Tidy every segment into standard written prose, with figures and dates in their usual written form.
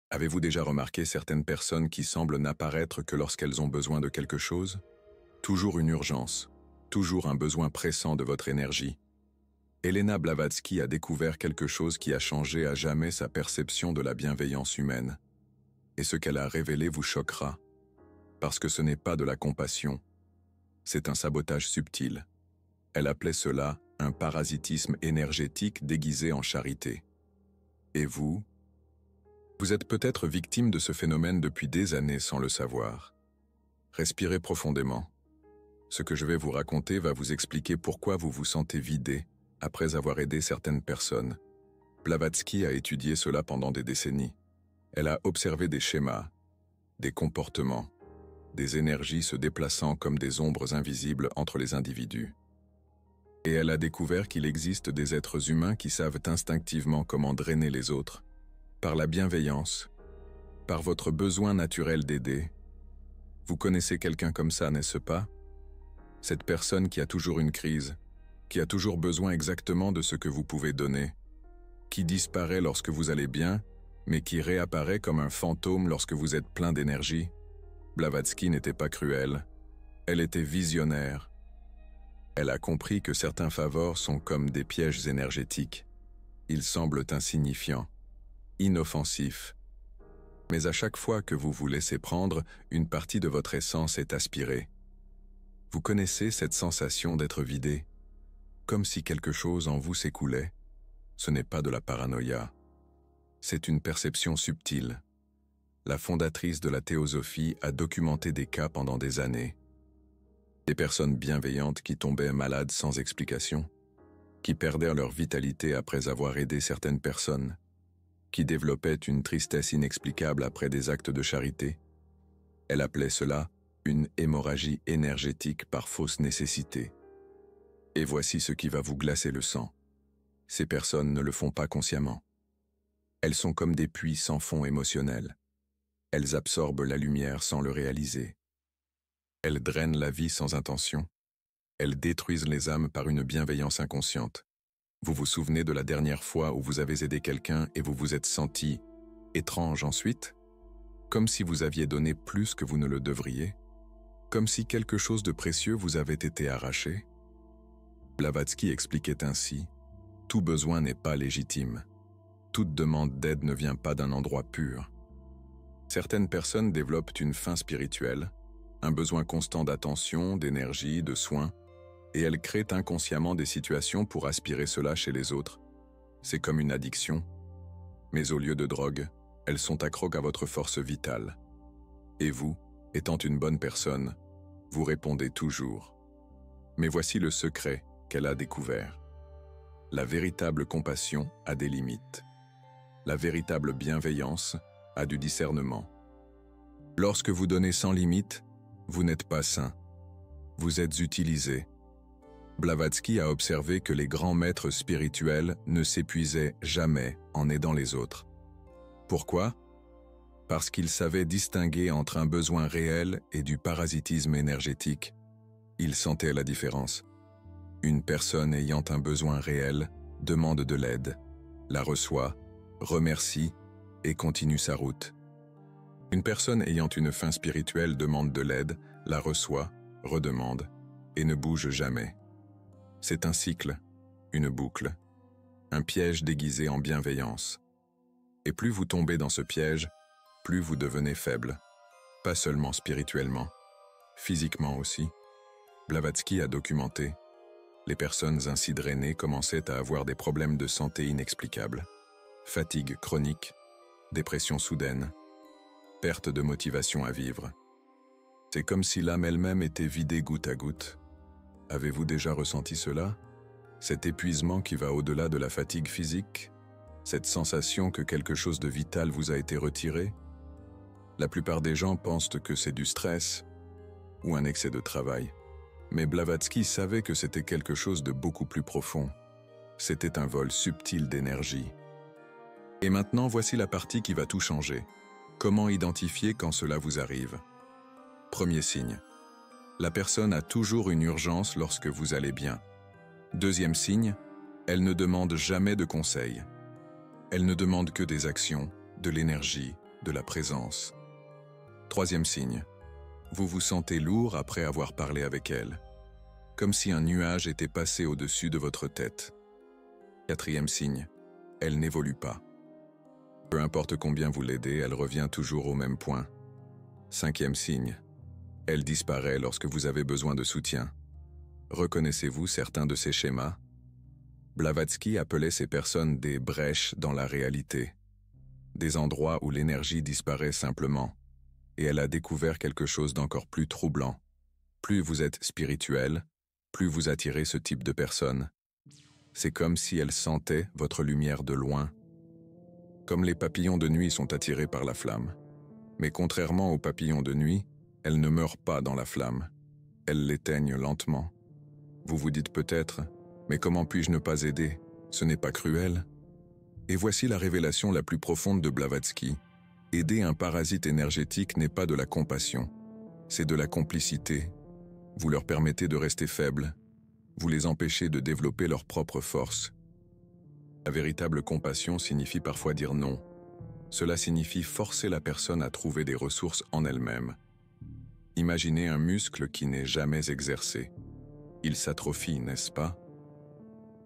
Avez-vous déjà remarqué certaines personnes qui semblent n'apparaître que lorsqu'elles ont besoin de quelque chose? Toujours une urgence, toujours un besoin pressant de votre énergie. Elena Blavatsky a découvert quelque chose qui a changé à jamais sa perception de la bienveillance humaine. Et ce qu'elle a révélé vous choquera, parce que ce n'est pas de la compassion, c'est un sabotage subtil. Elle appelait cela un parasitisme énergétique déguisé en charité. Et vous? Vous êtes peut-être victime de ce phénomène depuis des années sans le savoir. Respirez profondément. Ce que je vais vous raconter va vous expliquer pourquoi vous vous sentez vidé après avoir aidé certaines personnes. Blavatsky a étudié cela pendant des décennies. Elle a observé des schémas, des comportements, des énergies se déplaçant comme des ombres invisibles entre les individus. Et elle a découvert qu'il existe des êtres humains qui savent instinctivement comment drainer les autres, par la bienveillance, par votre besoin naturel d'aider. Vous connaissez quelqu'un comme ça, n'est-ce pas? Cette personne qui a toujours une crise, qui a toujours besoin exactement de ce que vous pouvez donner, qui disparaît lorsque vous allez bien, mais qui réapparaît comme un fantôme lorsque vous êtes plein d'énergie. Blavatsky n'était pas cruelle, elle était visionnaire. Elle a compris que certains favors sont comme des pièges énergétiques. Ils semblent insignifiants, inoffensifs. Mais à chaque fois que vous vous laissez prendre, une partie de votre essence est aspirée. Vous connaissez cette sensation d'être vidé, comme si quelque chose en vous s'écoulait. Ce n'est pas de la paranoïa. C'est une perception subtile. La fondatrice de la théosophie a documenté des cas pendant des années. Des personnes bienveillantes qui tombaient malades sans explication, qui perdirent leur vitalité après avoir aidé certaines personnes, qui développaient une tristesse inexplicable après des actes de charité. Elle appelait cela une hémorragie énergétique par fausse nécessité. Et voici ce qui va vous glacer le sang. Ces personnes ne le font pas consciemment. Elles sont comme des puits sans fond émotionnel. Elles absorbent la lumière sans le réaliser. Elles drainent la vie sans intention. Elles détruisent les âmes par une bienveillance inconsciente. Vous vous souvenez de la dernière fois où vous avez aidé quelqu'un et vous vous êtes senti étrange ensuite? Comme si vous aviez donné plus que vous ne le devriez? Comme si quelque chose de précieux vous avait été arraché? Blavatsky expliquait ainsi: tout besoin n'est pas légitime. Toute demande d'aide ne vient pas d'un endroit pur. Certaines personnes développent une faim spirituelle, un besoin constant d'attention, d'énergie, de soins, et elles créent inconsciemment des situations pour aspirer cela chez les autres. C'est comme une addiction. Mais au lieu de drogue, elles sont accrocs à votre force vitale. Et vous, étant une bonne personne, vous répondez toujours. Mais voici le secret qu'elle a découvert. La véritable compassion a des limites. La véritable bienveillance a du discernement. Lorsque vous donnez sans limite, vous n'êtes pas sain. Vous êtes utilisé. Blavatsky a observé que les grands maîtres spirituels ne s'épuisaient jamais en aidant les autres. Pourquoi? Parce qu'ils savaient distinguer entre un besoin réel et du parasitisme énergétique. Ils sentaient la différence. Une personne ayant un besoin réel demande de l'aide, la reçoit, remercie et continue sa route. Une personne ayant une faim spirituelle demande de l'aide, la reçoit, redemande et ne bouge jamais. C'est un cycle, une boucle, un piège déguisé en bienveillance. Et plus vous tombez dans ce piège, plus vous devenez faible, pas seulement spirituellement, physiquement aussi. Blavatsky a documenté. Les personnes ainsi drainées commençaient à avoir des problèmes de santé inexplicables. Fatigue chronique, dépression soudaine, perte de motivation à vivre. C'est comme si l'âme elle-même était vidée goutte à goutte. Avez-vous déjà ressenti cela? Cet épuisement qui va au-delà de la fatigue physique? Cette sensation que quelque chose de vital vous a été retiré? La plupart des gens pensent que c'est du stress ou un excès de travail. Mais Blavatsky savait que c'était quelque chose de beaucoup plus profond. C'était un vol subtil d'énergie. Et maintenant, voici la partie qui va tout changer. Comment identifier quand cela vous arrive? Premier signe. La personne a toujours une urgence lorsque vous allez bien. Deuxième signe, elle ne demande jamais de conseils. Elle ne demande que des actions, de l'énergie, de la présence. Troisième signe. Vous vous sentez lourd après avoir parlé avec elle, comme si un nuage était passé au-dessus de votre tête. Quatrième signe. Elle n'évolue pas. Peu importe combien vous l'aidez, elle revient toujours au même point. Cinquième signe. Elle disparaît lorsque vous avez besoin de soutien. Reconnaissez-vous certains de ces schémas? Blavatsky appelait ces personnes des brèches dans la réalité, des endroits où l'énergie disparaît simplement, et elle a découvert quelque chose d'encore plus troublant. Plus vous êtes spirituel, plus vous attirez ce type de personnes. C'est comme si elles sentaient votre lumière de loin. Comme les papillons de nuit sont attirés par la flamme. Mais contrairement aux papillons de nuit, elles ne meurent pas dans la flamme. Elles l'éteignent lentement. Vous vous dites peut-être, mais comment puis-je ne pas aider? Ce n'est pas cruel. Et voici la révélation la plus profonde de Blavatsky. Aider un parasite énergétique n'est pas de la compassion, c'est de la complicité. Vous leur permettez de rester faibles. Vous les empêchez de développer leur propre force. La véritable compassion signifie parfois dire non. Cela signifie forcer la personne à trouver des ressources en elle-même. Imaginez un muscle qui n'est jamais exercé. Il s'atrophie, n'est-ce pas?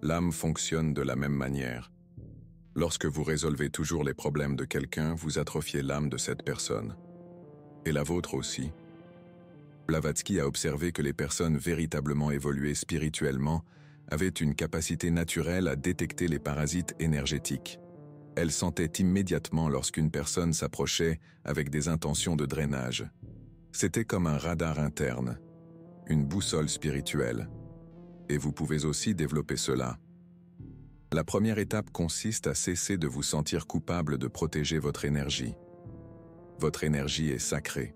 L'âme fonctionne de la même manière. Lorsque vous résolvez toujours les problèmes de quelqu'un, vous atrophiez l'âme de cette personne. Et la vôtre aussi. Blavatsky a observé que les personnes véritablement évoluées spirituellement avaient une capacité naturelle à détecter les parasites énergétiques. Elles sentaient immédiatement lorsqu'une personne s'approchait avec des intentions de drainage. C'était comme un radar interne, une boussole spirituelle. Et vous pouvez aussi développer cela. La première étape consiste à cesser de vous sentir coupable de protéger votre énergie. Votre énergie est sacrée.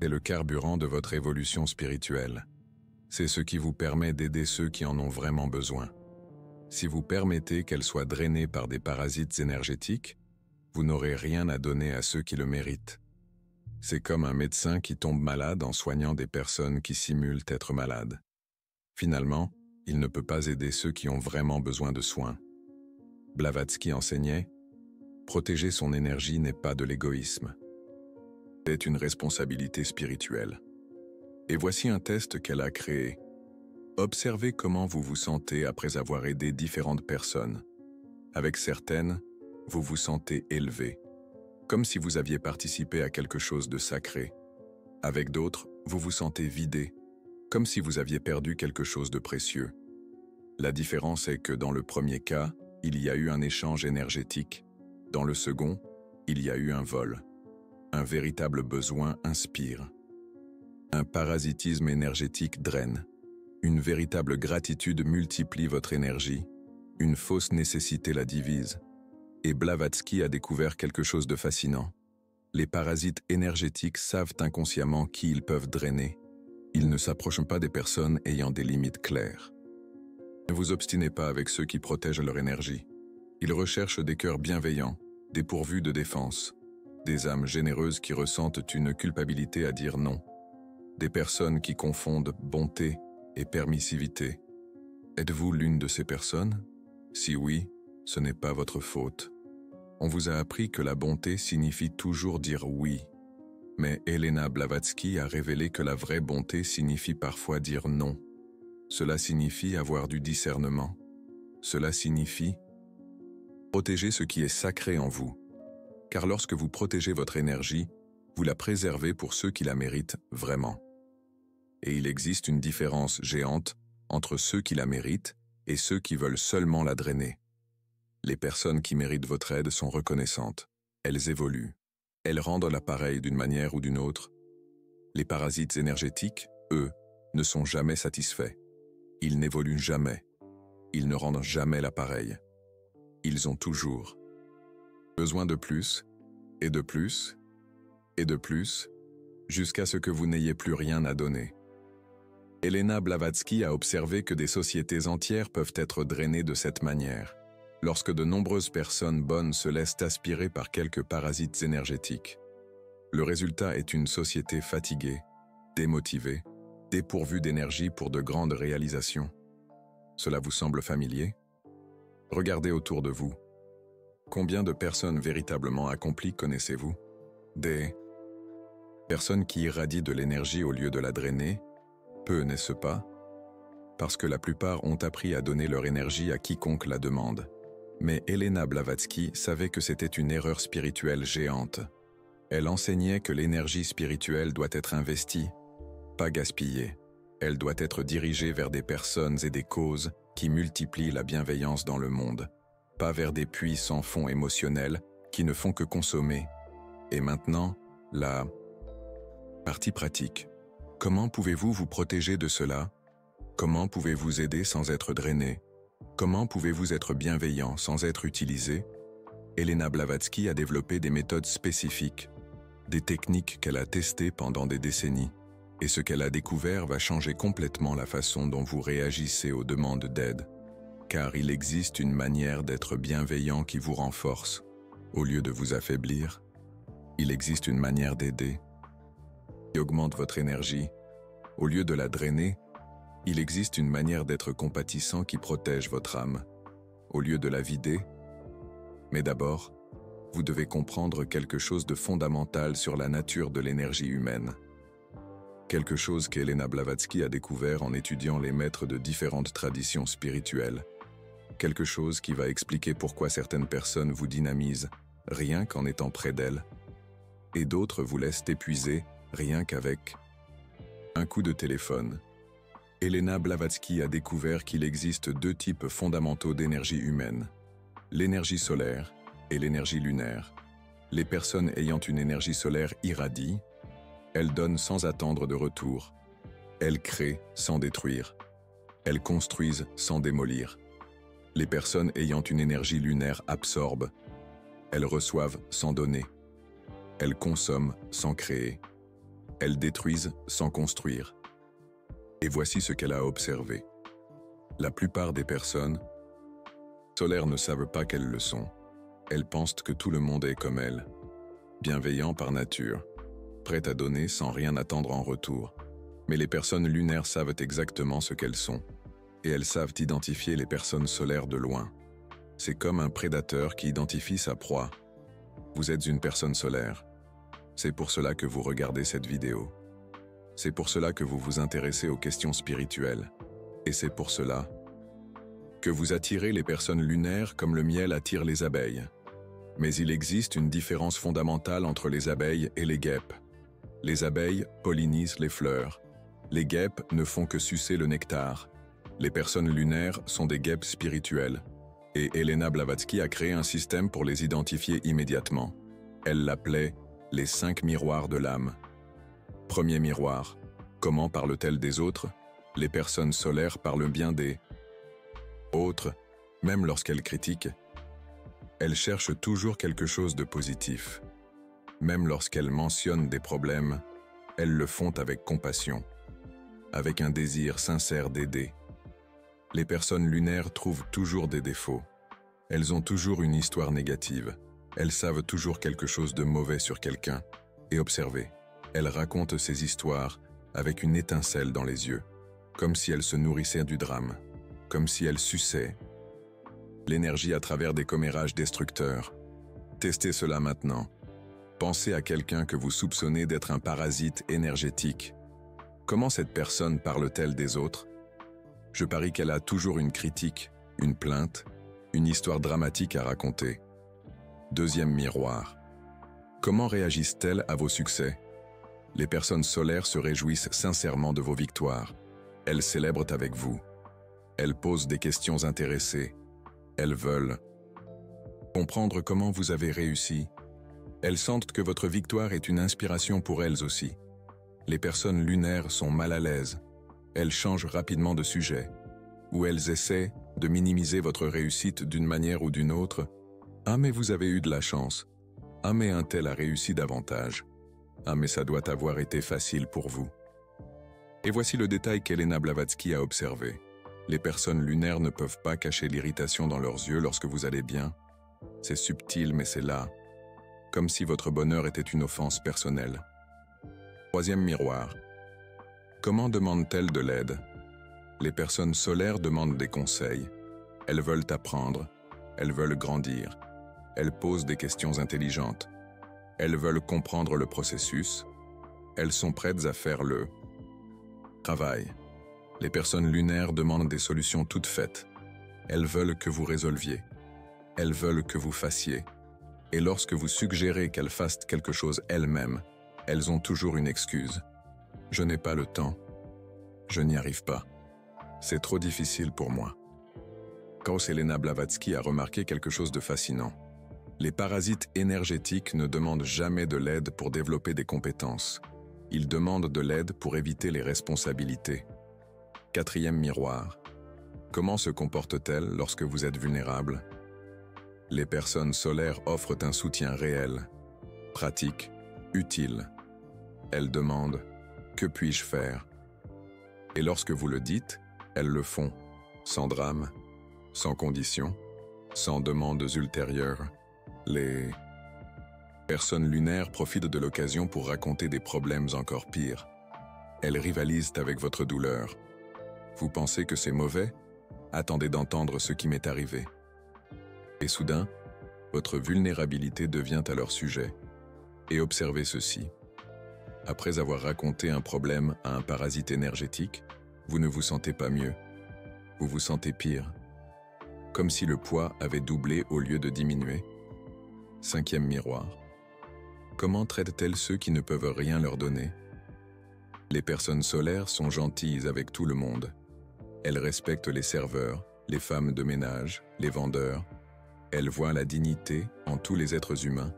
C'est le carburant de votre évolution spirituelle. C'est ce qui vous permet d'aider ceux qui en ont vraiment besoin. Si vous permettez qu'elle soit drainée par des parasites énergétiques, vous n'aurez rien à donner à ceux qui le méritent. C'est comme un médecin qui tombe malade en soignant des personnes qui simulent être malades. Finalement, il ne peut pas aider ceux qui ont vraiment besoin de soins. Blavatsky enseignait « Protéger son énergie n'est pas de l'égoïsme. C'est une responsabilité spirituelle. » Et voici un test qu'elle a créé. Observez comment vous vous sentez après avoir aidé différentes personnes. Avec certaines, vous vous sentez élevé, comme si vous aviez participé à quelque chose de sacré. Avec d'autres, vous vous sentez vidé, comme si vous aviez perdu quelque chose de précieux. La différence est que dans le premier cas, il y a eu un échange énergétique. Dans le second, il y a eu un vol. Un véritable besoin inspire. Un parasitisme énergétique draine. Une véritable gratitude multiplie votre énergie. Une fausse nécessité la divise. Et Blavatsky a découvert quelque chose de fascinant. Les parasites énergétiques savent inconsciemment qui ils peuvent drainer. Ils ne s'approchent pas des personnes ayant des limites claires. Ne vous obstinez pas avec ceux qui protègent leur énergie. Ils recherchent des cœurs bienveillants, dépourvus de défense, des âmes généreuses qui ressentent une culpabilité à dire non, des personnes qui confondent bonté et permissivité. Êtes-vous l'une de ces personnes? Si oui, ce n'est pas votre faute. On vous a appris que la bonté signifie toujours dire oui. Mais Elena Blavatsky a révélé que la vraie bonté signifie parfois dire non. Cela signifie avoir du discernement. Cela signifie protéger ce qui est sacré en vous. Car lorsque vous protégez votre énergie, vous la préservez pour ceux qui la méritent vraiment. Et il existe une différence géante entre ceux qui la méritent et ceux qui veulent seulement la drainer. Les personnes qui méritent votre aide sont reconnaissantes. Elles évoluent. Elles rendent l'appareil d'une manière ou d'une autre. Les parasites énergétiques, eux, ne sont jamais satisfaits. Ils n'évoluent jamais. Ils ne rendent jamais l'appareil. Ils ont toujours besoin de plus, et de plus, et de plus, jusqu'à ce que vous n'ayez plus rien à donner. Elena Blavatsky a observé que des sociétés entières peuvent être drainées de cette manière, lorsque de nombreuses personnes bonnes se laissent aspirer par quelques parasites énergétiques. Le résultat est une société fatiguée, démotivée, dépourvue d'énergie pour de grandes réalisations. Cela vous semble familier? Regardez autour de vous. Combien de personnes véritablement accomplies connaissez-vous? Des personnes qui irradient de l'énergie au lieu de la drainer? Peu, n'est-ce pas? Parce que la plupart ont appris à donner leur énergie à quiconque la demande. Mais Elena Blavatsky savait que c'était une erreur spirituelle géante. Elle enseignait que l'énergie spirituelle doit être investie, pas gaspillée. Elle doit être dirigée vers des personnes et des causes qui multiplient la bienveillance dans le monde, pas vers des puits sans fond émotionnel qui ne font que consommer. Et maintenant, la partie pratique. Comment pouvez-vous vous protéger de cela? Comment pouvez-vous aider sans être drainé? Comment pouvez-vous être bienveillant sans être utilisé? Elena Blavatsky a développé des méthodes spécifiques, des techniques qu'elle a testées pendant des décennies, et ce qu'elle a découvert va changer complètement la façon dont vous réagissez aux demandes d'aide. Car il existe une manière d'être bienveillant qui vous renforce, au lieu de vous affaiblir. Il existe une manière d'aider, qui augmente votre énergie, au lieu de la drainer. Il existe une manière d'être compatissant qui protège votre âme, au lieu de la vider. Mais d'abord, vous devez comprendre quelque chose de fondamental sur la nature de l'énergie humaine. Quelque chose qu'Elena Blavatsky a découvert en étudiant les maîtres de différentes traditions spirituelles. Quelque chose qui va expliquer pourquoi certaines personnes vous dynamisent rien qu'en étant près d'elles, et d'autres vous laissent épuiser rien qu'avec un coup de téléphone. Elena Blavatsky a découvert qu'il existe deux types fondamentaux d'énergie humaine, l'énergie solaire et l'énergie lunaire. Les personnes ayant une énergie solaire irradient, elles donnent sans attendre de retour, elles créent sans détruire, elles construisent sans démolir. Les personnes ayant une énergie lunaire absorbent, elles reçoivent sans donner, elles consomment sans créer, elles détruisent sans construire. Et voici ce qu'elle a observé. La plupart des personnes solaires ne savent pas qu'elles le sont. Elles pensent que tout le monde est comme elles, bienveillant par nature, prêt à donner sans rien attendre en retour. Mais les personnes lunaires savent exactement ce qu'elles sont, et elles savent identifier les personnes solaires de loin. C'est comme un prédateur qui identifie sa proie. Vous êtes une personne solaire. C'est pour cela que vous regardez cette vidéo. C'est pour cela que vous vous intéressez aux questions spirituelles. Et c'est pour cela que vous attirez les personnes lunaires comme le miel attire les abeilles. Mais il existe une différence fondamentale entre les abeilles et les guêpes. Les abeilles pollinisent les fleurs. Les guêpes ne font que sucer le nectar. Les personnes lunaires sont des guêpes spirituelles. Et Elena Blavatsky a créé un système pour les identifier immédiatement. Elle l'appelait les 5 miroirs de l'âme. Premier miroir. Comment parlent-elles des autres? Les personnes solaires parlent bien des autres, même lorsqu'elles critiquent. Elles cherchent toujours quelque chose de positif. Même lorsqu'elles mentionnent des problèmes, elles le font avec compassion, avec un désir sincère d'aider. Les personnes lunaires trouvent toujours des défauts. Elles ont toujours une histoire négative. Elles savent toujours quelque chose de mauvais sur quelqu'un. Et observez, elles racontent ces histoires avec une étincelle dans les yeux, comme si elles se nourrissaient du drame, comme si elles suçaient l'énergie à travers des commérages destructeurs. Testez cela maintenant. Pensez à quelqu'un que vous soupçonnez d'être un parasite énergétique. Comment cette personne parle-t-elle des autres? Je parie qu'elle a toujours une critique, une plainte, une histoire dramatique à raconter. Deuxième miroir. Comment réagissent-elles à vos succès? Les personnes solaires se réjouissent sincèrement de vos victoires. Elles célèbrent avec vous. Elles posent des questions intéressées. Elles veulent comprendre comment vous avez réussi. Elles sentent que votre victoire est une inspiration pour elles aussi. Les personnes lunaires sont mal à l'aise. Elles changent rapidement de sujet. Ou elles essaient de minimiser votre réussite d'une manière ou d'une autre. Ah mais vous avez eu de la chance. Ah mais un tel a réussi davantage. Ah mais ça doit avoir été facile pour vous. Et voici le détail qu'Elena Blavatsky a observé. Les personnes lunaires ne peuvent pas cacher l'irritation dans leurs yeux lorsque vous allez bien. C'est subtil mais c'est là. Comme si votre bonheur était une offense personnelle. Troisième miroir. Comment demandent-elles de l'aide? Les personnes solaires demandent des conseils. Elles veulent apprendre. Elles veulent grandir. Elles posent des questions intelligentes. Elles veulent comprendre le processus. Elles sont prêtes à faire le travail. Les personnes lunaires demandent des solutions toutes faites. Elles veulent que vous résolviez. Elles veulent que vous fassiez. Et lorsque vous suggérez qu'elles fassent quelque chose elles-mêmes, elles ont toujours une excuse. Je n'ai pas le temps. Je n'y arrive pas. C'est trop difficile pour moi. Elena Blavatsky a remarqué quelque chose de fascinant. Les parasites énergétiques ne demandent jamais de l'aide pour développer des compétences. Ils demandent de l'aide pour éviter les responsabilités. Quatrième miroir. Comment se comportent-elles lorsque vous êtes vulnérable? Les personnes solaires offrent un soutien réel, pratique, utile. Elles demandent « Que puis-je faire ?» Et lorsque vous le dites, elles le font, sans drame, sans conditions, sans demandes ultérieures. Les personnes lunaires profitent de l'occasion pour raconter des problèmes encore pires. Elles rivalisent avec votre douleur. Vous pensez que c'est mauvais? Attendez d'entendre ce qui m'est arrivé. Et soudain, votre vulnérabilité devient à leur sujet. Et observez ceci. Après avoir raconté un problème à un parasite énergétique, vous ne vous sentez pas mieux. Vous vous sentez pire. Comme si le poids avait doublé au lieu de diminuer. Cinquième miroir. Comment traitent-elles ceux qui ne peuvent rien leur donner? Les personnes solaires sont gentilles avec tout le monde. Elles respectent les serveurs, les femmes de ménage, les vendeurs. Elles voient la dignité en tous les êtres humains.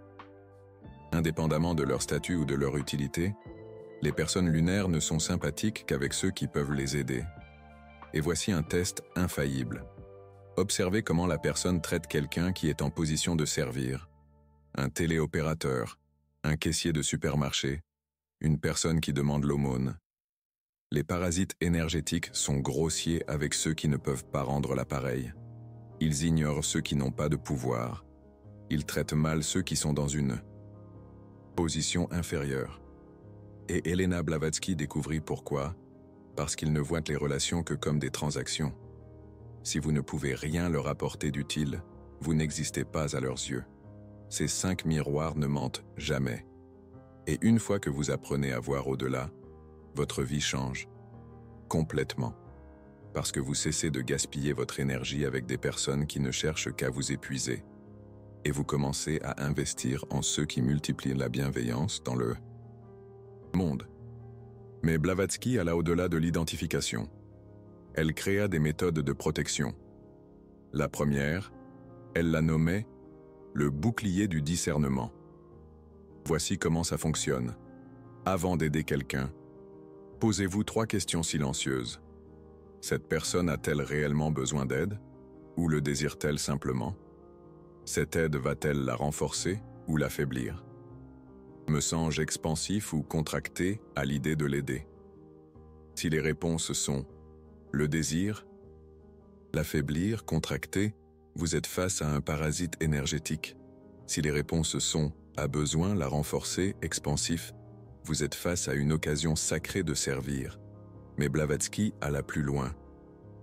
Indépendamment de leur statut ou de leur utilité, les personnes lunaires ne sont sympathiques qu'avec ceux qui peuvent les aider. Et voici un test infaillible. Observez comment la personne traite quelqu'un qui est en position de servir. Un téléopérateur, un caissier de supermarché, une personne qui demande l'aumône. Les parasites énergétiques sont grossiers avec ceux qui ne peuvent pas rendre l'appareil. Ils ignorent ceux qui n'ont pas de pouvoir. Ils traitent mal ceux qui sont dans une position inférieure. Et Elena Blavatsky découvrit pourquoi, parce qu'ils ne voient les relations que comme des transactions. Si vous ne pouvez rien leur apporter d'utile, vous n'existez pas à leurs yeux. Ces 5 miroirs ne mentent jamais. Et une fois que vous apprenez à voir au-delà, votre vie change. Complètement. Parce que vous cessez de gaspiller votre énergie avec des personnes qui ne cherchent qu'à vous épuiser. Et vous commencez à investir en ceux qui multiplient la bienveillance dans le monde. Mais Blavatsky alla au-delà de l'identification. Elle créa des méthodes de protection. La première, elle la nommait le bouclier du discernement. Voici comment ça fonctionne. Avant d'aider quelqu'un, posez-vous 3 questions silencieuses. Cette personne a-t-elle réellement besoin d'aide? Ou le désire-t-elle simplement? Cette aide va-t-elle la renforcer ou l'affaiblir? Me sens-je expansif ou contracté à l'idée de l'aider? Si les réponses sont le désir, l'affaiblir, contracté, vous êtes face à un parasite énergétique. Si les réponses sont a besoin, la renforcer, expansif, vous êtes face à une occasion sacrée de servir. Mais Blavatsky alla plus loin.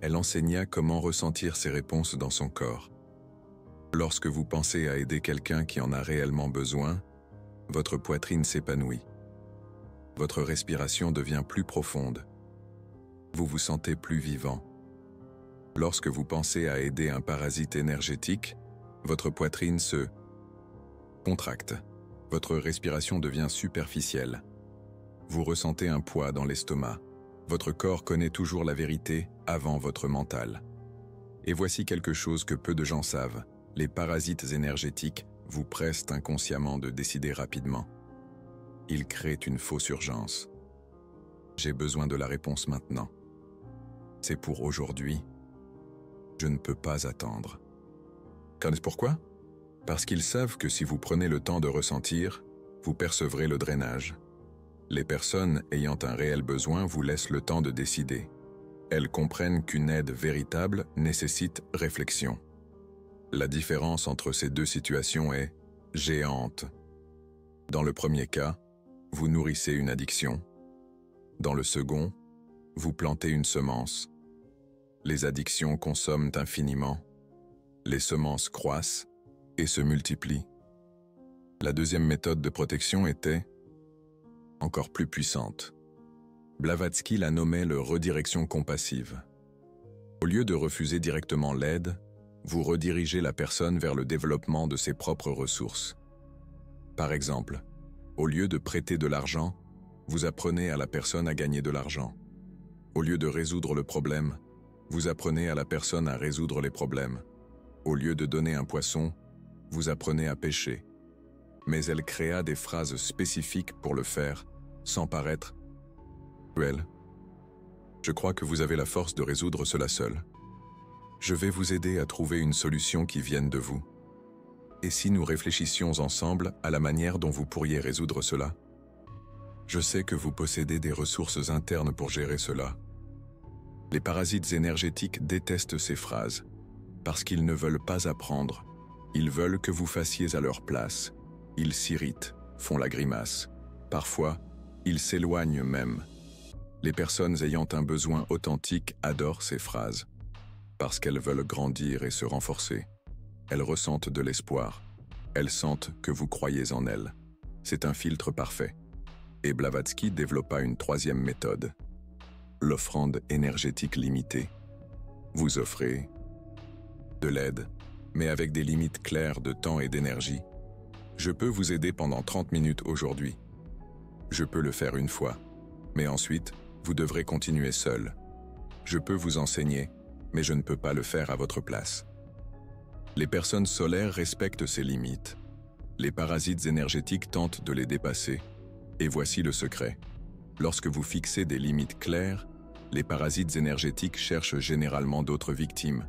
Elle enseigna comment ressentir ces réponses dans son corps. Lorsque vous pensez à aider quelqu'un qui en a réellement besoin, votre poitrine s'épanouit. Votre respiration devient plus profonde. Vous vous sentez plus vivant. Lorsque vous pensez à aider un parasite énergétique, votre poitrine se contracte. Votre respiration devient superficielle. Vous ressentez un poids dans l'estomac. Votre corps connaît toujours la vérité avant votre mental. Et voici quelque chose que peu de gens savent. Les parasites énergétiques vous pressent inconsciemment de décider rapidement. Ils créent une fausse urgence. J'ai besoin de la réponse maintenant. C'est pour aujourd'hui. Je ne peux pas attendre. Pourquoi? Parce qu'ils savent que si vous prenez le temps de ressentir, vous percevrez le drainage. Les personnes ayant un réel besoin vous laissent le temps de décider. Elles comprennent qu'une aide véritable nécessite réflexion. La différence entre ces deux situations est géante. Dans le premier cas, vous nourrissez une addiction. Dans le second, vous plantez une semence. Les addictions consomment infiniment. Les semences croissent, et se multiplient. La deuxième méthode de protection était encore plus puissante. Blavatsky la nommait le redirection compassive. Au lieu de refuser directement l'aide, vous redirigez la personne vers le développement de ses propres ressources. Par exemple, au lieu de prêter de l'argent, vous apprenez à la personne à gagner de l'argent. Au lieu de résoudre le problème, vous apprenez à la personne à résoudre les problèmes. Au lieu de donner un poisson, vous apprenez à pêcher. Mais elle créa des phrases spécifiques pour le faire, sans paraître cruel. Je crois que vous avez la force de résoudre cela seul. Je vais vous aider à trouver une solution qui vienne de vous. Et si nous réfléchissions ensemble à la manière dont vous pourriez résoudre cela? Je sais que vous possédez des ressources internes pour gérer cela. Les parasites énergétiques détestent ces phrases, parce qu'ils ne veulent pas apprendre. Ils veulent que vous fassiez à leur place. Ils s'irritent, font la grimace. Parfois, ils s'éloignent même. Les personnes ayant un besoin authentique adorent ces phrases, parce qu'elles veulent grandir et se renforcer. Elles ressentent de l'espoir. Elles sentent que vous croyez en elles. C'est un filtre parfait. Et Blavatsky développa une troisième méthode, l'offrande énergétique limitée. Vous offrez de l'aide, mais avec des limites claires de temps et d'énergie. Je peux vous aider pendant 30 minutes aujourd'hui. Je peux le faire une fois, mais ensuite, vous devrez continuer seul. Je peux vous enseigner, mais je ne peux pas le faire à votre place. Les personnes solaires respectent ces limites. Les parasites énergétiques tentent de les dépasser. Et voici le secret. Lorsque vous fixez des limites claires, les parasites énergétiques cherchent généralement d'autres victimes,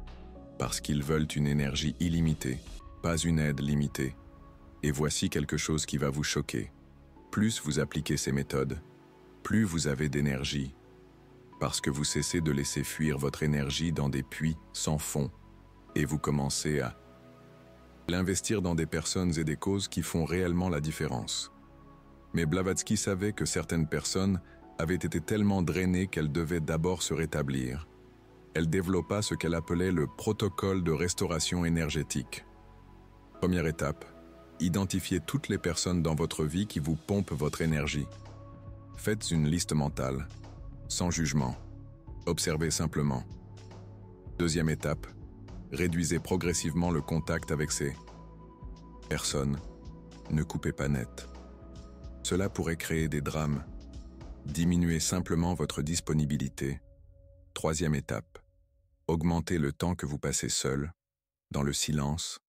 parce qu'ils veulent une énergie illimitée, pas une aide limitée. Et voici quelque chose qui va vous choquer. Plus vous appliquez ces méthodes, plus vous avez d'énergie, parce que vous cessez de laisser fuir votre énergie dans des puits sans fond, et vous commencez à l'investir dans des personnes et des causes qui font réellement la différence. Mais Blavatsky savait que certaines personnes avaient été tellement drainées qu'elles devaient d'abord se rétablir. Elle développa ce qu'elle appelait le protocole de restauration énergétique. Première étape, identifiez toutes les personnes dans votre vie qui vous pompent votre énergie. Faites une liste mentale, sans jugement. Observez simplement. Deuxième étape, réduisez progressivement le contact avec ces personnes. Ne coupez pas net. Cela pourrait créer des drames. Diminuez simplement votre disponibilité. Troisième étape, augmentez le temps que vous passez seul, dans le silence,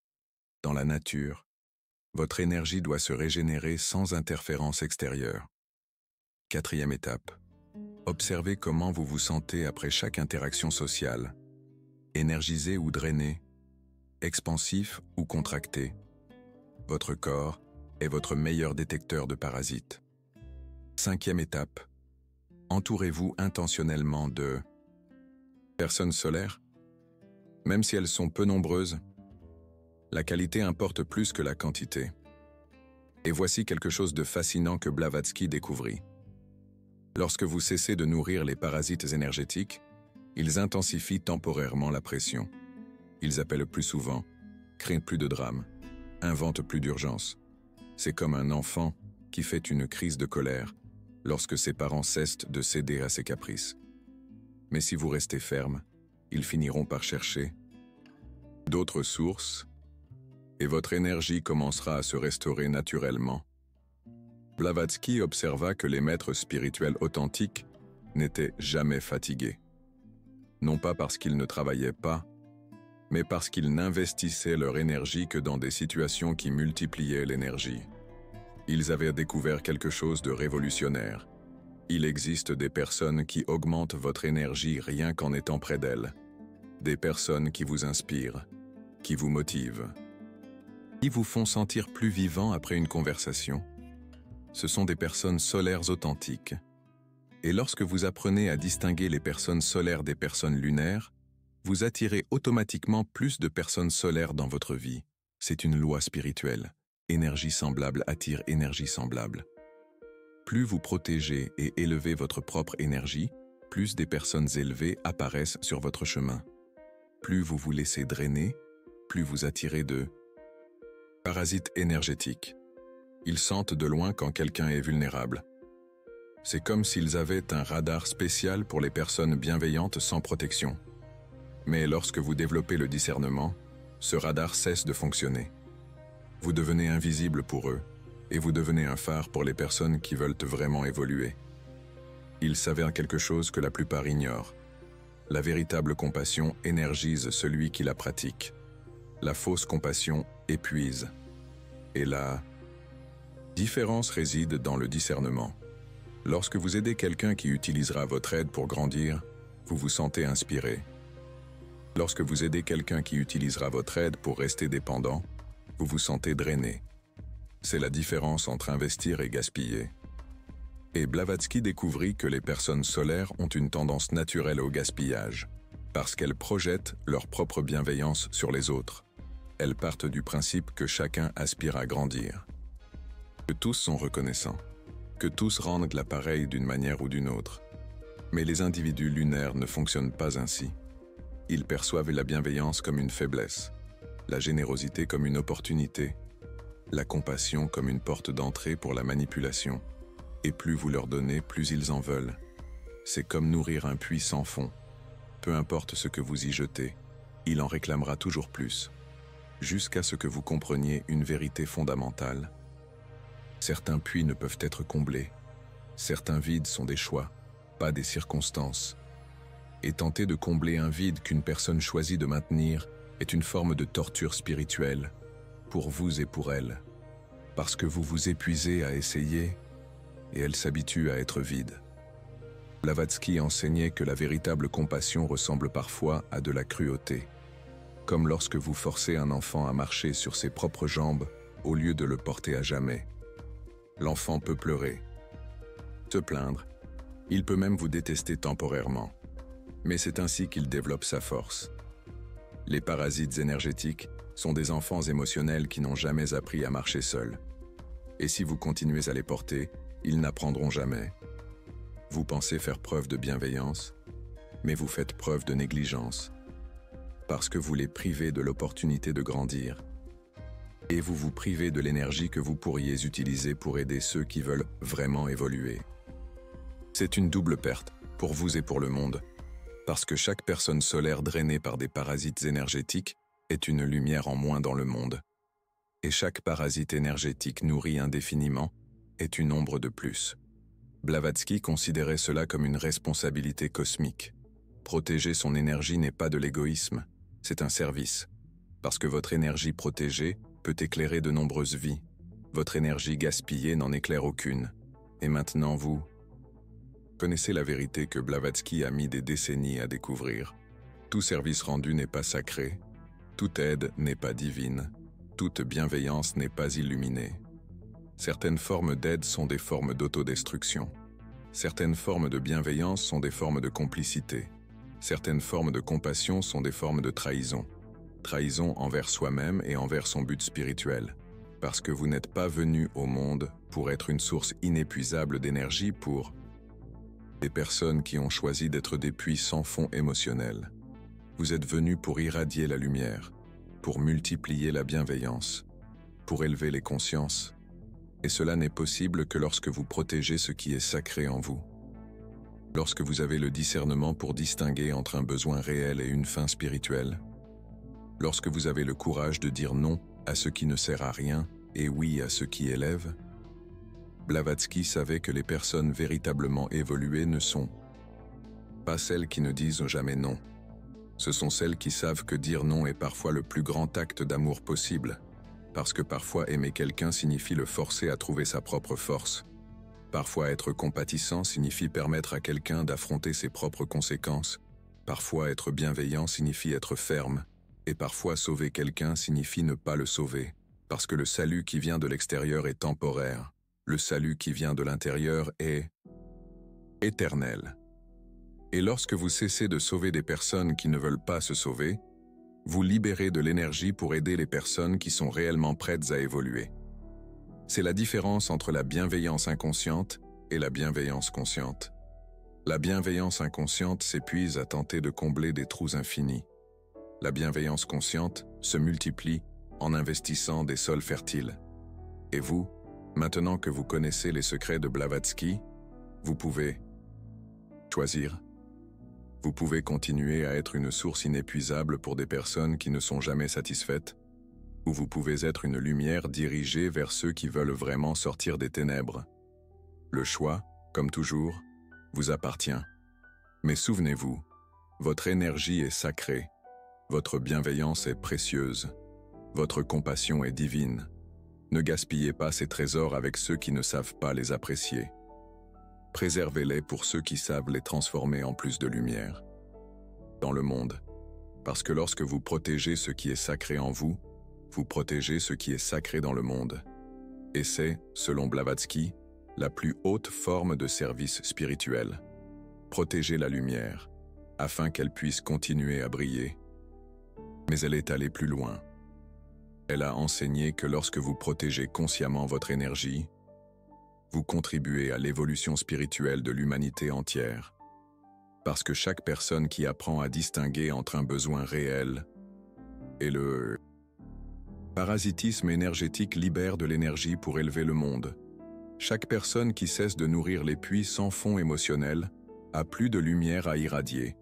dans la nature. Votre énergie doit se régénérer sans interférence extérieure. Quatrième étape, observez comment vous vous sentez après chaque interaction sociale. Énergisé ou drainé, expansif ou contracté. Votre corps est votre meilleur détecteur de parasites. Cinquième étape, entourez-vous intentionnellement de personnes solaires. Même si elles sont peu nombreuses, la qualité importe plus que la quantité. Et voici quelque chose de fascinant que Blavatsky découvrit. Lorsque vous cessez de nourrir les parasites énergétiques, ils intensifient temporairement la pression. Ils appellent plus souvent, créent plus de drames, inventent plus d'urgence. C'est comme un enfant qui fait une crise de colère lorsque ses parents cessent de céder à ses caprices. Mais si vous restez ferme, ils finiront par chercher d'autres sources et votre énergie commencera à se restaurer naturellement. Blavatsky observa que les maîtres spirituels authentiques n'étaient jamais fatigués. Non pas parce qu'ils ne travaillaient pas, mais parce qu'ils n'investissaient leur énergie que dans des situations qui multipliaient l'énergie. Ils avaient découvert quelque chose de révolutionnaire. Il existe des personnes qui augmentent votre énergie rien qu'en étant près d'elles. Des personnes qui vous inspirent, qui vous motivent, qui vous font sentir plus vivant après une conversation. Ce sont des personnes solaires authentiques. Et lorsque vous apprenez à distinguer les personnes solaires des personnes lunaires, vous attirez automatiquement plus de personnes solaires dans votre vie. C'est une loi spirituelle. Énergie semblable attire énergie semblable. Plus vous protégez et élevez votre propre énergie, plus des personnes élevées apparaissent sur votre chemin. Plus vous vous laissez drainer, plus vous attirez de Parasites énergétiques. Ils sentent de loin quand quelqu'un est vulnérable. C'est comme s'ils avaient un radar spécial pour les personnes bienveillantes sans protection. Mais lorsque vous développez le discernement, ce radar cesse de fonctionner. Vous devenez invisible pour eux, et vous devenez un phare pour les personnes qui veulent vraiment évoluer. Il s'avère quelque chose que la plupart ignorent. La véritable compassion énergise celui qui la pratique. La fausse compassion épuise. Et la différence réside dans le discernement. Lorsque vous aidez quelqu'un qui utilisera votre aide pour grandir, vous vous sentez inspiré. Lorsque vous aidez quelqu'un qui utilisera votre aide pour rester dépendant, vous vous sentez drainé. C'est la différence entre investir et gaspiller. Et Blavatsky découvrit que les personnes solaires ont une tendance naturelle au gaspillage, parce qu'elles projettent leur propre bienveillance sur les autres. Elles partent du principe que chacun aspire à grandir, que tous sont reconnaissants, que tous rendent l'appareil d'une manière ou d'une autre. Mais les individus lunaires ne fonctionnent pas ainsi. Ils perçoivent la bienveillance comme une faiblesse, la générosité comme une opportunité, la compassion comme une porte d'entrée pour la manipulation. Et plus vous leur donnez, plus ils en veulent. C'est comme nourrir un puits sans fond. Peu importe ce que vous y jetez, il en réclamera toujours plus, jusqu'à ce que vous compreniez une vérité fondamentale. Certains puits ne peuvent être comblés. Certains vides sont des choix, pas des circonstances. Et tenter de combler un vide qu'une personne choisit de maintenir est une forme de torture spirituelle, pour vous et pour elle, parce que vous vous épuisez à essayer, et elle s'habitue à être vide. Blavatsky enseignait que la véritable compassion ressemble parfois à de la cruauté, comme lorsque vous forcez un enfant à marcher sur ses propres jambes au lieu de le porter à jamais. L'enfant peut pleurer, se plaindre, il peut même vous détester temporairement, mais c'est ainsi qu'il développe sa force. Les parasites énergétiques sont des enfants émotionnels qui n'ont jamais appris à marcher seuls. Et si vous continuez à les porter, ils n'apprendront jamais. Vous pensez faire preuve de bienveillance, mais vous faites preuve de négligence, parce que vous les privez de l'opportunité de grandir. Et vous vous privez de l'énergie que vous pourriez utiliser pour aider ceux qui veulent vraiment évoluer. C'est une double perte, pour vous et pour le monde, parce que chaque personne solaire drainée par des parasites énergétiques est une lumière en moins dans le monde. Et chaque parasite énergétique nourri indéfiniment est une ombre de plus. Blavatsky considérait cela comme une responsabilité cosmique. Protéger son énergie n'est pas de l'égoïsme, c'est un service. Parce que votre énergie protégée peut éclairer de nombreuses vies. Votre énergie gaspillée n'en éclaire aucune. Et maintenant vous connaissez la vérité que Blavatsky a mis des décennies à découvrir. Tout service rendu n'est pas sacré. Toute aide n'est pas divine. Toute bienveillance n'est pas illuminée. Certaines formes d'aide sont des formes d'autodestruction. Certaines formes de bienveillance sont des formes de complicité. Certaines formes de compassion sont des formes de trahison. Trahison envers soi-même et envers son but spirituel. Parce que vous n'êtes pas venu au monde pour être une source inépuisable d'énergie pour des personnes qui ont choisi d'être des puits sans fond émotionnels. Vous êtes venu pour irradier la lumière, pour multiplier la bienveillance, pour élever les consciences. Et cela n'est possible que lorsque vous protégez ce qui est sacré en vous. Lorsque vous avez le discernement pour distinguer entre un besoin réel et une fin spirituelle. Lorsque vous avez le courage de dire non à ce qui ne sert à rien et oui à ce qui élève. Blavatsky savait que les personnes véritablement évoluées ne sont pas celles qui ne disent jamais non. Ce sont celles qui savent que dire non est parfois le plus grand acte d'amour possible. Parce que parfois aimer quelqu'un signifie le forcer à trouver sa propre force. Parfois être compatissant signifie permettre à quelqu'un d'affronter ses propres conséquences. Parfois être bienveillant signifie être ferme. Et parfois sauver quelqu'un signifie ne pas le sauver. Parce que le salut qui vient de l'extérieur est temporaire. Le salut qui vient de l'intérieur est éternel. Et lorsque vous cessez de sauver des personnes qui ne veulent pas se sauver, vous libérez de l'énergie pour aider les personnes qui sont réellement prêtes à évoluer. C'est la différence entre la bienveillance inconsciente et la bienveillance consciente. La bienveillance inconsciente s'épuise à tenter de combler des trous infinis. La bienveillance consciente se multiplie en investissant des sols fertiles. Et vous, maintenant que vous connaissez les secrets de Blavatsky, vous pouvez choisir. Vous pouvez continuer à être une source inépuisable pour des personnes qui ne sont jamais satisfaites, ou vous pouvez être une lumière dirigée vers ceux qui veulent vraiment sortir des ténèbres. Le choix, comme toujours, vous appartient. Mais souvenez-vous, votre énergie est sacrée, votre bienveillance est précieuse, votre compassion est divine. Ne gaspillez pas ces trésors avec ceux qui ne savent pas les apprécier. Préservez-les pour ceux qui savent les transformer en plus de lumière dans le monde. Parce que lorsque vous protégez ce qui est sacré en vous, vous protégez ce qui est sacré dans le monde. Et c'est, selon Blavatsky, la plus haute forme de service spirituel. Protéger la lumière, afin qu'elle puisse continuer à briller. Mais elle est allée plus loin. Elle a enseigné que lorsque vous protégez consciemment votre énergie, vous contribuez à l'évolution spirituelle de l'humanité entière. Parce que chaque personne qui apprend à distinguer entre un besoin réel et le parasitisme énergétique libère de l'énergie pour élever le monde. Chaque personne qui cesse de nourrir les puits sans fond émotionnel a plus de lumière à irradier.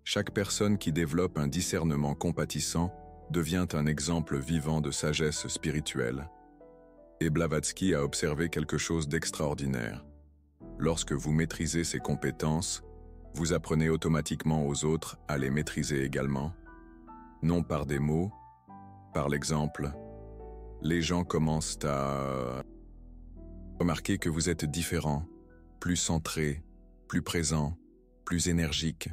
Chaque personne qui développe un discernement compatissant devient un exemple vivant de sagesse spirituelle. Et Blavatsky a observé quelque chose d'extraordinaire. Lorsque vous maîtrisez ces compétences, vous apprenez automatiquement aux autres à les maîtriser également. Non par des mots, par l'exemple. Les gens commencent à remarquer que vous êtes différent, plus centré, plus présent, plus énergique.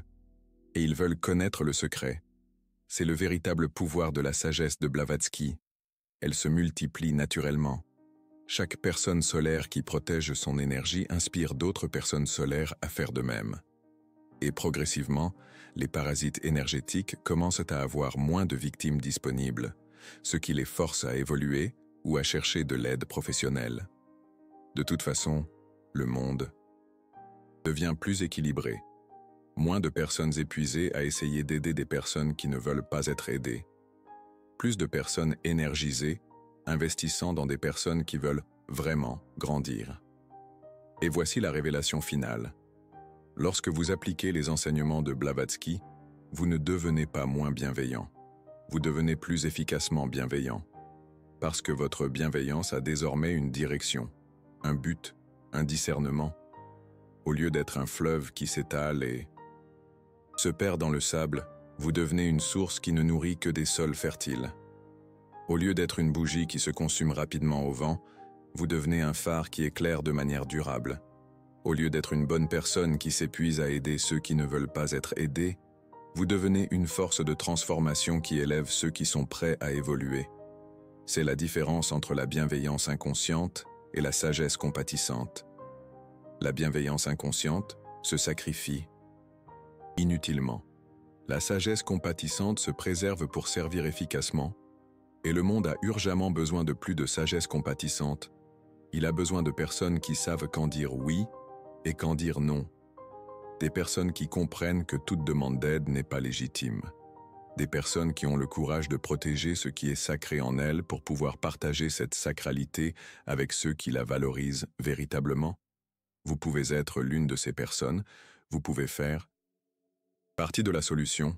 Et ils veulent connaître le secret. C'est le véritable pouvoir de la sagesse de Blavatsky. Elle se multiplie naturellement. Chaque personne solaire qui protège son énergie inspire d'autres personnes solaires à faire de même. Et progressivement, les parasites énergétiques commencent à avoir moins de victimes disponibles, ce qui les force à évoluer ou à chercher de l'aide professionnelle. De toute façon, le monde devient plus équilibré. Moins de personnes épuisées à essayer d'aider des personnes qui ne veulent pas être aidées. Plus de personnes énergisées, investissant dans des personnes qui veulent vraiment grandir. Et voici la révélation finale. Lorsque vous appliquez les enseignements de Blavatsky, vous ne devenez pas moins bienveillant. Vous devenez plus efficacement bienveillant. Parce que votre bienveillance a désormais une direction, un but, un discernement. Au lieu d'être un fleuve qui s'étale et se perd dans le sable, vous devenez une source qui ne nourrit que des sols fertiles. Au lieu d'être une bougie qui se consume rapidement au vent, vous devenez un phare qui éclaire de manière durable. Au lieu d'être une bonne personne qui s'épuise à aider ceux qui ne veulent pas être aidés, vous devenez une force de transformation qui élève ceux qui sont prêts à évoluer. C'est la différence entre la bienveillance inconsciente et la sagesse compatissante. La bienveillance inconsciente se sacrifie inutilement. La sagesse compatissante se préserve pour servir efficacement, et le monde a urgemment besoin de plus de sagesse compatissante. Il a besoin de personnes qui savent quand dire oui et quand dire non. Des personnes qui comprennent que toute demande d'aide n'est pas légitime. Des personnes qui ont le courage de protéger ce qui est sacré en elles pour pouvoir partager cette sacralité avec ceux qui la valorisent véritablement. Vous pouvez être l'une de ces personnes, vous pouvez faire partie de la solution.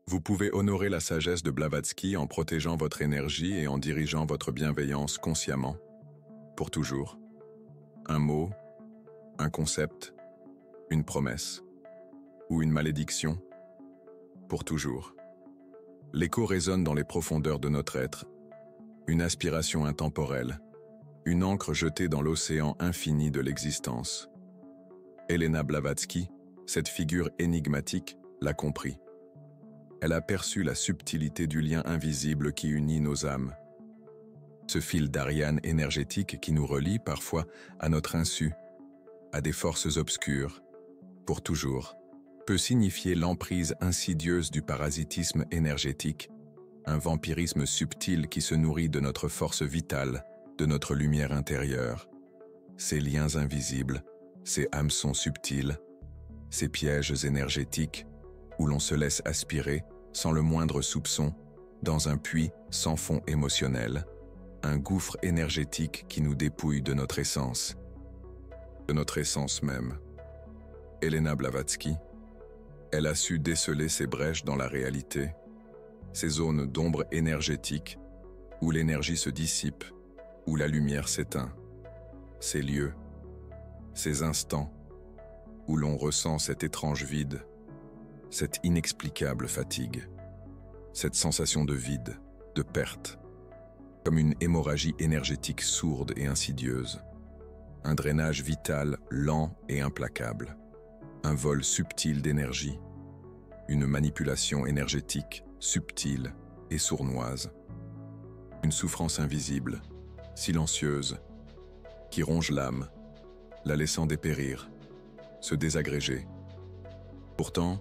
Vous pouvez honorer la sagesse de Blavatsky en protégeant votre énergie et en dirigeant votre bienveillance consciemment, pour toujours. Un mot, un concept, une promesse ou une malédiction, pour toujours. L'écho résonne dans les profondeurs de notre être, une aspiration intemporelle, une encre jetée dans l'océan infini de l'existence. Elena Blavatsky, cette figure énigmatique, l'a compris. Elle a perçu la subtilité du lien invisible qui unit nos âmes. Ce fil d'Ariane énergétique qui nous relie parfois à notre insu, à des forces obscures, pour toujours, peut signifier l'emprise insidieuse du parasitisme énergétique, un vampirisme subtil qui se nourrit de notre force vitale, de notre lumière intérieure. Ces liens invisibles, ces hameçons subtils, ces pièges énergétiques, où l'on se laisse aspirer, sans le moindre soupçon, dans un puits sans fond émotionnel, un gouffre énergétique qui nous dépouille de notre essence même. Elena Blavatsky, elle a su déceler ces brèches dans la réalité, ces zones d'ombre énergétique où l'énergie se dissipe, où la lumière s'éteint, ces lieux, ces instants où l'on ressent cet étrange vide, cette inexplicable fatigue, cette sensation de vide, de perte, comme une hémorragie énergétique sourde et insidieuse, un drainage vital lent et implacable, un vol subtil d'énergie, une manipulation énergétique subtile et sournoise, une souffrance invisible, silencieuse, qui ronge l'âme, la laissant dépérir, se désagréger. Pourtant,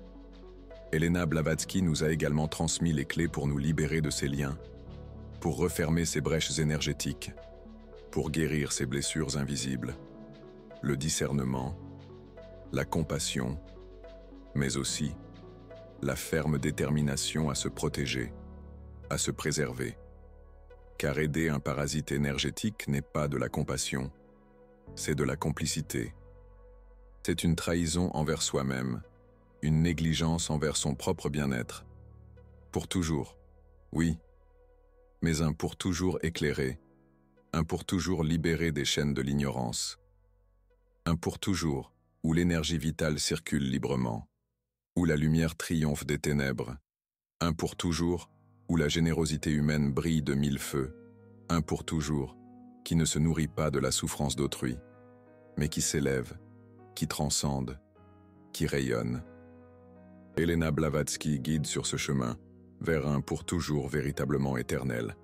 Elena Blavatsky nous a également transmis les clés pour nous libérer de ces liens, pour refermer ces brèches énergétiques, pour guérir ces blessures invisibles, le discernement, la compassion, mais aussi la ferme détermination à se protéger, à se préserver. Car aider un parasite énergétique n'est pas de la compassion, c'est de la complicité. C'est une trahison envers soi-même, une négligence envers son propre bien-être. Pour toujours, oui, mais un pour toujours éclairé, un pour toujours libéré des chaînes de l'ignorance, un pour toujours où l'énergie vitale circule librement, où la lumière triomphe des ténèbres, un pour toujours où la générosité humaine brille de mille feux, un pour toujours qui ne se nourrit pas de la souffrance d'autrui, mais qui s'élève, qui transcende, qui rayonne. Elena Blavatsky guide sur ce chemin vers un pour toujours véritablement éternel.